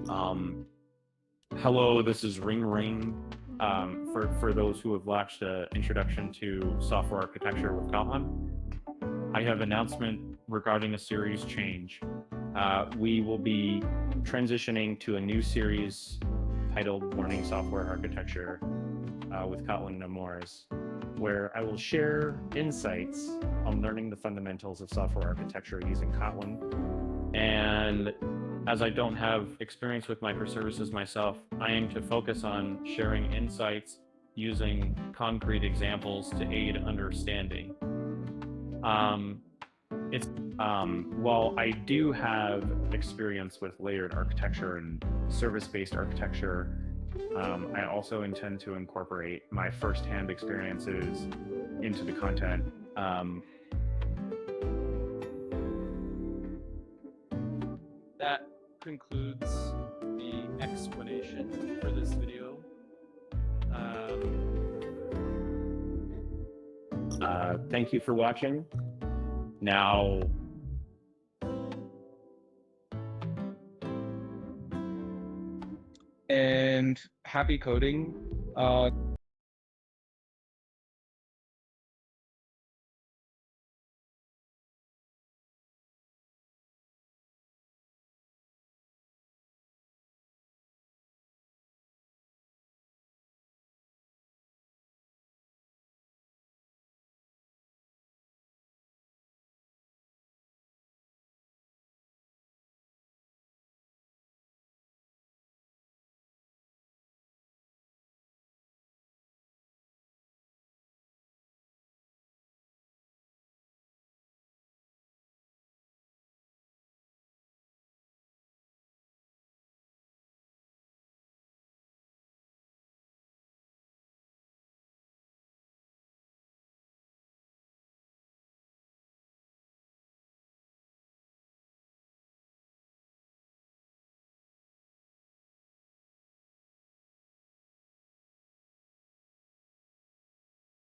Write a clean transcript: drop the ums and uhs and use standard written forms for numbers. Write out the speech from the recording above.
Um, Hello, this is Ring Ring. For those who have watched Introduction to Software Architecture with Kotlin, I have announcement regarding a series change. We will be transitioning to a new series titled Learning Software Architecture with Kotlin No Mores, where I will share insights on learning the fundamentals of software architecture using Kotlin. And as I don't have experience with microservices myself, I aim to focus on sharing insights using concrete examples to aid understanding. Um, while I do have experience with layered architecture and service-based architecture, I also intend to incorporate my firsthand experiences into the content. That concludes the explanation for this video. Thank you for watching. Now, and happy coding.